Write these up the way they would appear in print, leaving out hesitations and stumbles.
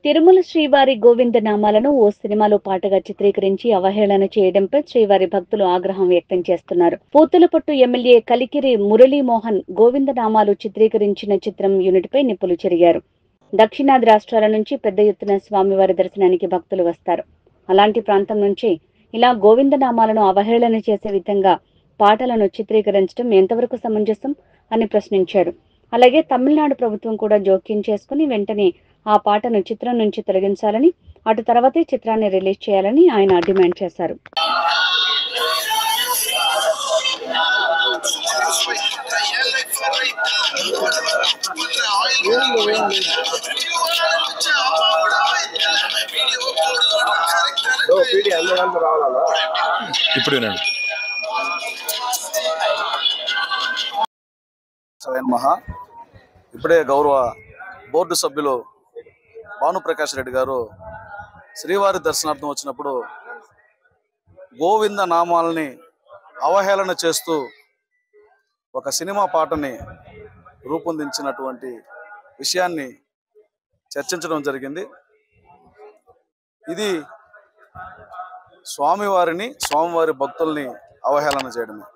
తిరుమల శ్రీవారి గోవింద నామాలను ఓ సినిమాలో పాటగా చిత్రీకరించి అవహేళన చేయడంపై శ్రీవారి భక్తులు ఆగ్రహం వ్యక్తం చేస్తున్నారు. పూతలపట్టు ఎమ్మెల్యే కలికిరి మురళీమోహన్ గోవింద నామాలు చిత్రీకరించిన చిత్రం యూనిట్పై నిప్పులు చెరిగారు. దక్షిణాది రాష్ట్రాల నుంచి పెద్ద ఎత్తున స్వామివారి దర్శనానికి భక్తులు వస్తారు. అలాంటి ప్రాంతం నుంచి ఇలా గోవింద నామాలను అవహేళన చేసే విధంగా పాటలను చిత్రీకరించడం ఎంతవరకు సమంజసం అని ప్రశ్నించారు. అలాగే తమిళనాడు ప్రభుత్వం కూడా జోక్యం చేసుకుని వెంటనే ఆ పాటను చిత్రం నుంచి తొలగించాలని, అటు తర్వాతే చిత్రాన్ని రిలీజ్ చేయాలని ఆయన డిమాండ్ చేశారు. ఇప్పుడే గౌరవ బోర్డు సభ్యులు భానుప్రకాష్ రెడ్డి గారు శ్రీవారి దర్శనార్థం వచ్చినప్పుడు గోవింద నామాలని అవహేళన చేస్తూ ఒక సినిమా పాటని రూపొందించినటువంటి విషయాన్ని చర్చించడం జరిగింది. ఇది స్వామివారి భక్తుల్ని అవహేళన చేయడమే.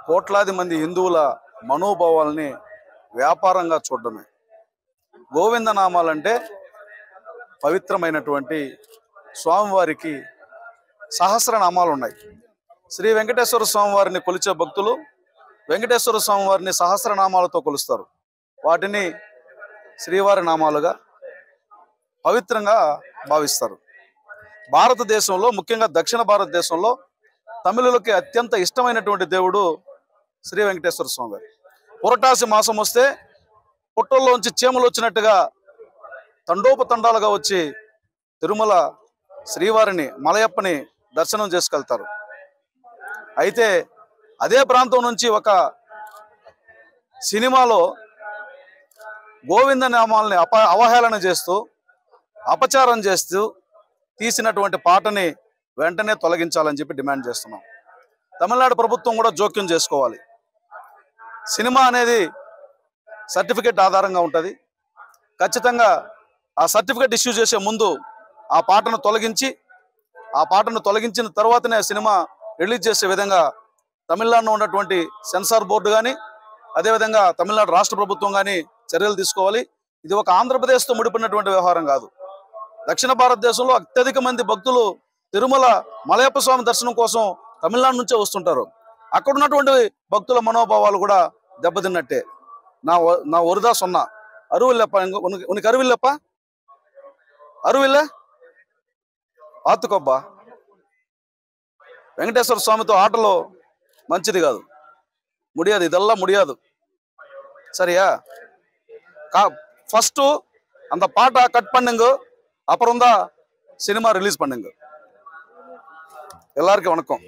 కోట్లాది మంది హిందువుల మనోభావాల్ని వ్యాపారంగా చూడడమే. గోవింద నామాలంటే పవిత్రమైనటువంటి స్వామివారికి సహస్రనామాలు ఉన్నాయి. శ్రీ వెంకటేశ్వర స్వామివారిని కొలిచే భక్తులు వెంకటేశ్వర స్వామివారిని సహస్రనామాలతో కొలుస్తారు. వాటిని శ్రీవారి నామాలుగా పవిత్రంగా భావిస్తారు. భారతదేశంలో, ముఖ్యంగా దక్షిణ భారతదేశంలో తమిళులకి అత్యంత ఇష్టమైనటువంటి దేవుడు శ్రీ వెంకటేశ్వర స్వామి వారు. పురటాసి మాసం వస్తే పుట్టల్లోంచి చీమలు వచ్చినట్టుగా తండోపతండాలుగా వచ్చి తిరుమల శ్రీవారిని, మలయప్పని దర్శనం చేసుకెళ్తారు. అయితే అదే ప్రాంతం నుంచి ఒక సినిమాలో గోవింద నామాలని అవహేళన చేస్తూ, అపచారం చేస్తూ తీసినటువంటి పాటని వెంటనే తొలగించాలని చెప్పి డిమాండ్ చేస్తున్నాం. తమిళనాడు ప్రభుత్వం కూడా జోక్యం చేసుకోవాలి. సినిమా అనేది సర్టిఫికెట్ ఆధారంగా ఉంటుంది. ఖచ్చితంగా ఆ సర్టిఫికెట్ ఇష్యూ చేసే ముందు ఆ పాటను తొలగించిన తర్వాతనే సినిమా రిలీజ్ చేసే విధంగా తమిళనాడులో ఉన్నటువంటి సెన్సార్ బోర్డు కానీ, అదేవిధంగా తమిళనాడు రాష్ట్ర ప్రభుత్వం కానీ చర్యలు తీసుకోవాలి. ఇది ఒక ఆంధ్రప్రదేశ్తో ముడిపడినటువంటి వ్యవహారం కాదు. దక్షిణ భారతదేశంలో అత్యధిక మంది భక్తులు తిరుమల మలయప్ప స్వామి దర్శనం కోసం తమిళనాడు నుంచే వస్తుంటారు. అక్కడ ఉన్నటువంటి భక్తుల మనోభావాలు కూడా దెబ్బతిన్నట్టే. నా ఒరుదా సొన్నా అరువిల్లప్ప ఉనికి అరువిల్లప్ప అరువిల్ల ఆతుకొబ్బా. వెంకటేశ్వర స్వామితో ఆటలో మంచిది కాదు, ముడియాదు, ఇదల్లా ముడియాదు. సరియా? ఫస్ట్ அந்த பாட்டை கட் பண்ணுங்க, அப்புறம் தான் சினிமா ரிலீஸ் பண்ணுங்க. எல்லாருக்கும் வணக்கம்.